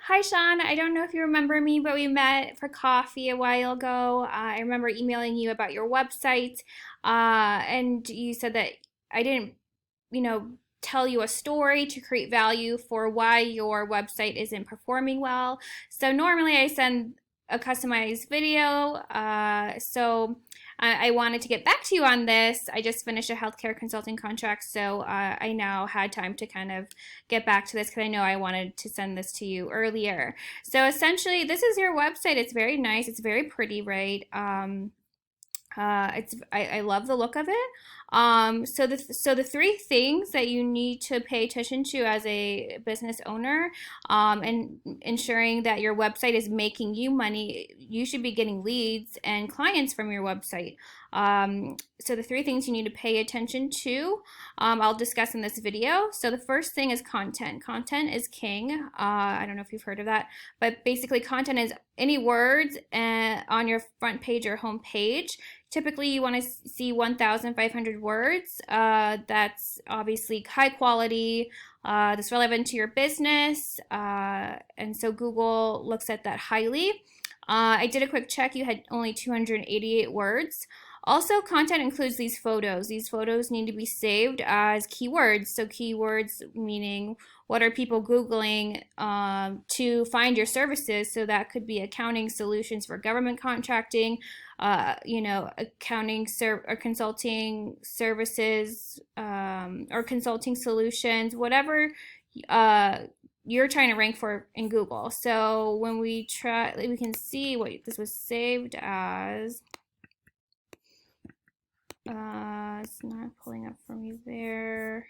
Hi, Sean. I don't know if you remember me, but we met for coffee a while ago. I remember emailing you about your website, and you said that I didn't, you know, tell you a story to create value for why your website isn't performing well. So normally I send a customized video. So I wanted to get back to you on this. I just finished a healthcare consulting contract, so I now had time to kind of get back to this because I know I wanted to send this to you earlier. So essentially, this is your website. It's very nice. It's very pretty, right? I love the look of it. So the three things that you need to pay attention to as a business owner, and ensuring that your website is making you money. You should be getting leads and clients from your website. So the three things you need to pay attention to, I'll discuss in this video. So the first thing is content. Content is king. I don't know if you've heard of that, but basically content is any words on your front page or home page. Typically, you want to see 1,500 words. That's obviously high quality, that's relevant to your business, and so Google looks at that highly. I did a quick check. You had only 288 words. Also, content includes these photos. These photos need to be saved as keywords. So, keywords meaning what are people Googling to find your services. So, that could be accounting solutions for government contracting, accounting or consulting services, or consulting solutions, whatever you're trying to rank for in Google. So when we can see what this was saved as. It's not pulling up for me there.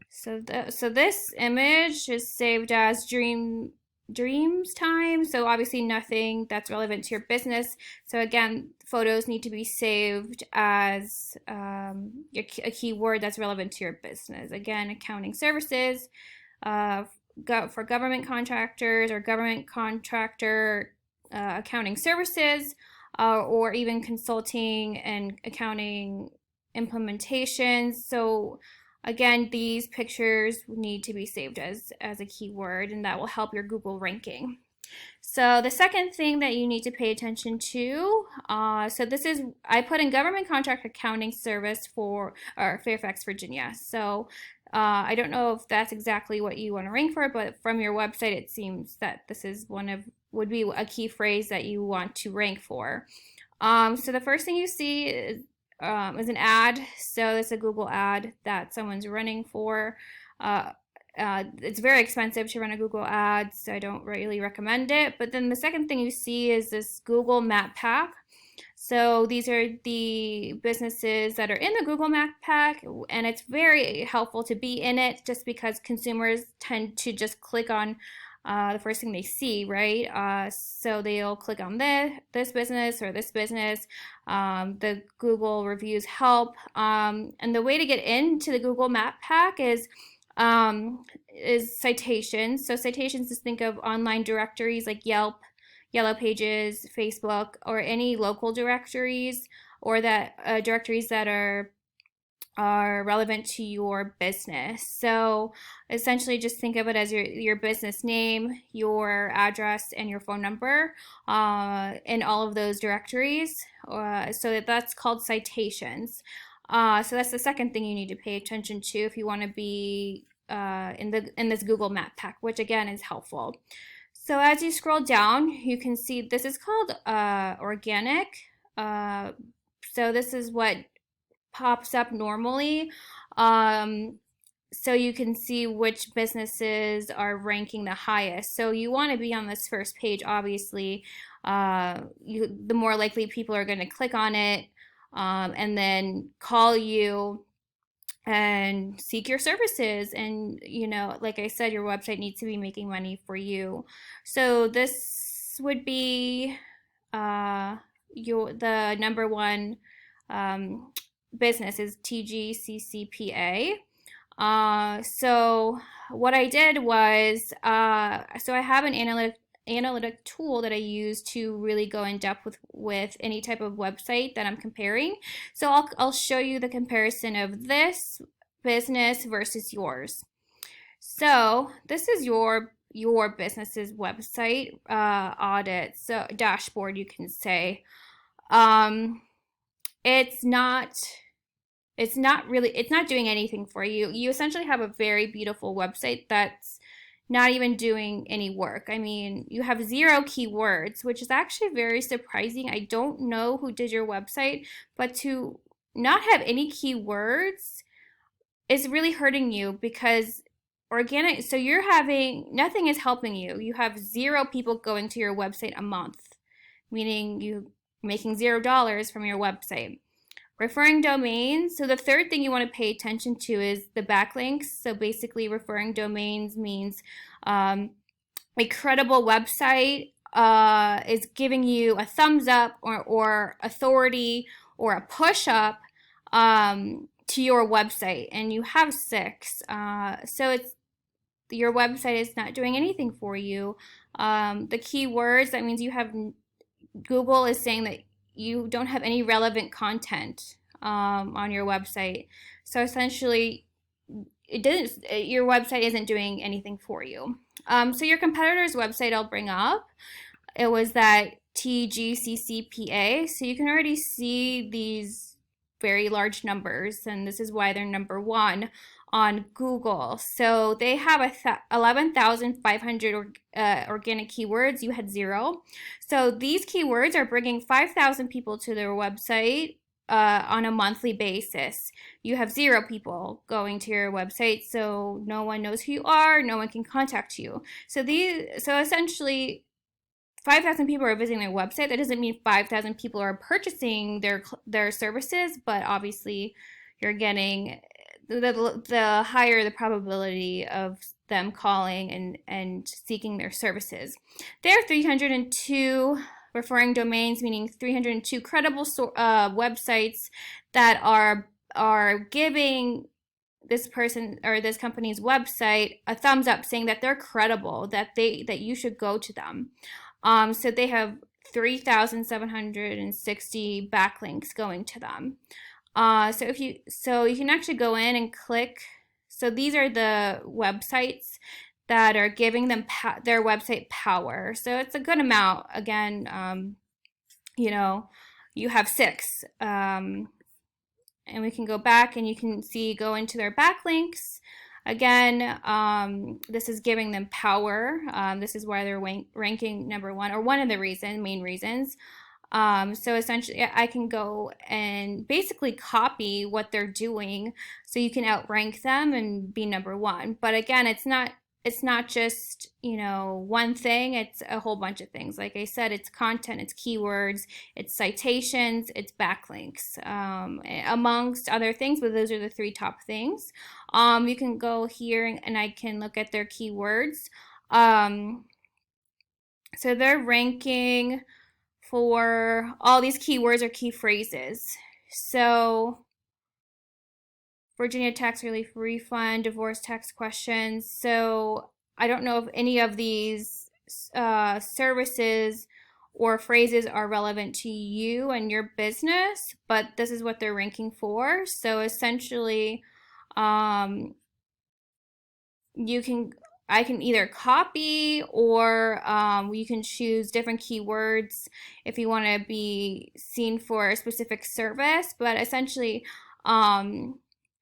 So this image is saved as dreams time. So obviously nothing that's relevant to your business. So again, photos need to be saved as a keyword that's relevant to your business. Again, accounting services, for government contractors or government contractor accounting services, or even consulting and accounting implementations. So again, these pictures need to be saved as a keyword, and that will help your Google ranking. So the second thing that you need to pay attention to, so this is, I put in government contract accounting service for Fairfax, Virginia. So I don't know if that's exactly what you want to rank for, but from your website, it seems that this is would be a key phrase that you want to rank for. So the first thing you see is an ad. So it's a Google ad that someone's running for. It's very expensive to run a Google ad, so I don't really recommend it. But then the second thing you see is this Google Map Pack. So these are the businesses that are in the Google Map Pack, and it's very helpful to be in it just because consumers tend to just click on the first thing they see, right? So they'll click on this business or this business. The Google reviews help. And the way to get into the Google Map Pack is Citations. So Citations is, think of online directories like Yelp, Yellow Pages, Facebook, or any local directories, or that directories that are relevant to your business. So essentially just think of it as your business name, your address, and your phone number in all of those directories. So that's called Citations. So that's the second thing you need to pay attention to if you want to be in this Google Map Pack, which again is helpful. So as you scroll down, you can see this is called organic. So this is what pops up normally. So you can see which businesses are ranking the highest. So you want to be on this first page, obviously. The more likely people are going to click on it, and then call you and seek your services. And like I said, your website needs to be making money for you. So this would be the number one business is TGCCPA. So what I did was, so I have an analytic tool that I use to really go in depth with any type of website that I'm comparing. So I'll show you the comparison of this business versus yours. So this is your your business's website audit, so dashboard, you can say. Um, it's not it's not doing anything for you. You essentially have a very beautiful website that's not even doing any work. I mean, you have 0 keywords, which is actually very surprising. I don't know who did your website, but to not have any keywords is really hurting you, because organic, so you're having, nothing is helping you. You have 0 people going to your website a month, meaning you making $0 from your website. Referring domains. So the third thing you want to pay attention to is the backlinks. So basically, referring domains means a credible website is giving you a thumbs up or authority or a push up to your website, and you have 6. So it's, your website is not doing anything for you. The keywords, that means you have, Google is saying that you don't have any relevant content on your website. So essentially, your website isn't doing anything for you. So your competitor's website I'll bring up. It was that TGCCPA. So you can already see these very large numbers, and this is why they're number 1 on Google. So they have 11,500 organic keywords. You had 0. So these keywords are bringing 5,000 people to their website on a monthly basis. You have 0 people going to your website, so no one knows who you are. No one can contact you. So essentially, 5,000 people are visiting their website. That doesn't mean 5,000 people are purchasing their services, but obviously, you're getting the higher the probability of them calling and seeking their services. There are 302 referring domains, meaning 302 credible websites that are giving this person or this company's website a thumbs up, saying that they're credible, that you should go to them. So they have 3,760 backlinks going to them. So you can actually go in and click. So these are the websites that are giving them their website power. So it's a good amount. Again, you have 6. And we can go back and you can go into their backlinks. Again, this is giving them power. This is why they're ranking number 1, or one of the main reasons. So essentially, I can go and basically copy what they're doing, so you can outrank them and be number 1. But again, it's not just one thing. It's a whole bunch of things. Like I said, it's content, it's keywords, it's citations, it's backlinks, amongst other things. But those are the 3 top things. You can go here and I can look at their keywords. So they're ranking for all these keywords or key phrases. So Virginia tax relief refund, divorce tax questions. So I don't know if any of these services or phrases are relevant to you and your business, but this is what they're ranking for. So essentially, I can either copy, or you can choose different keywords if you want to be seen for a specific service. But essentially,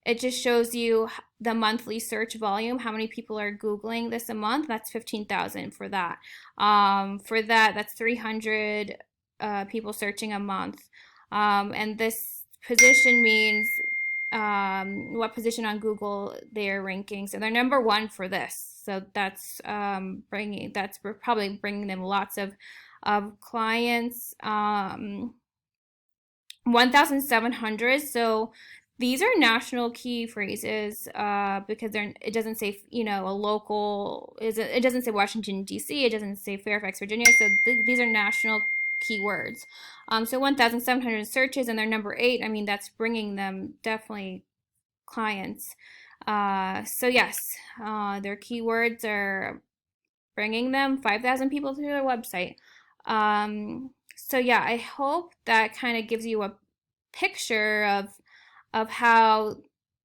it just shows you the monthly search volume, how many people are Googling this a month. That's 15,000 for that. That's 300 people searching a month. And this position means what position on Google they're ranking. So they're number 1 for this. So that's probably bringing them lots of clients. 1,700. So these are national key phrases because it doesn't say a local. It doesn't say Washington D.C. It doesn't say Fairfax, Virginia. So these are national keywords. So 1,700 searches, and they're number 8. I mean, that's bringing them definitely clients. So yes, their keywords are bringing them 5,000 people to their website. So yeah, I hope that kind of gives you a picture of how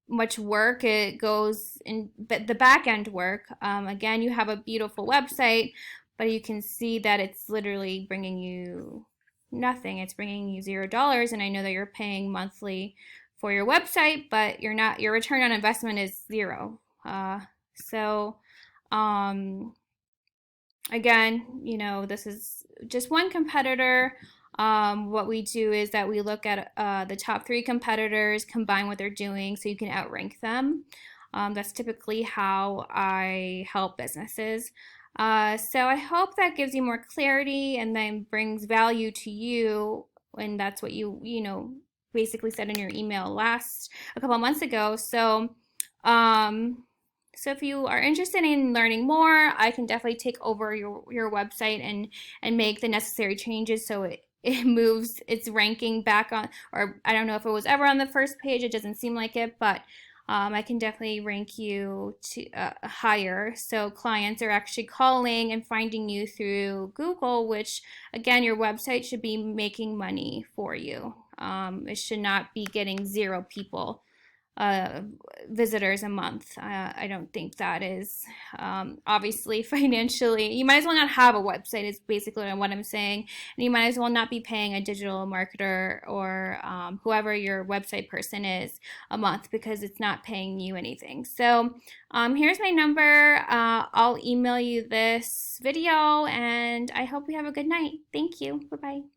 much work it goes in, but the back end work. Again, you have a beautiful website, but you can see that it's literally bringing you nothing. It's bringing you $0, and I know that you're paying monthly for your website, but you're not. Your return on investment is zero. So, um, again, this is just one competitor. What we do is that we look at the top three competitors, combine what they're doing so you can outrank them. That's typically how I help businesses. So I hope that gives you more clarity and then brings value to you. And that's what basically said in your email a couple of months ago. Um, so if you are interested in learning more, I can definitely take over your website and make the necessary changes so it moves its ranking back on, or I don't know if it was ever on the first page. It doesn't seem like it, but I can definitely rank you to higher. So clients are actually calling and finding you through Google, which again, your website should be making money for you. It should not be getting zero people uh, visitors a month. I don't think that is obviously financially. You might as well not have a website, is basically what I'm saying. And you might as well not be paying a digital marketer or whoever your website person is a month because it's not paying you anything. So here's my number. I'll email you this video and I hope you have a good night. Thank you. Bye bye.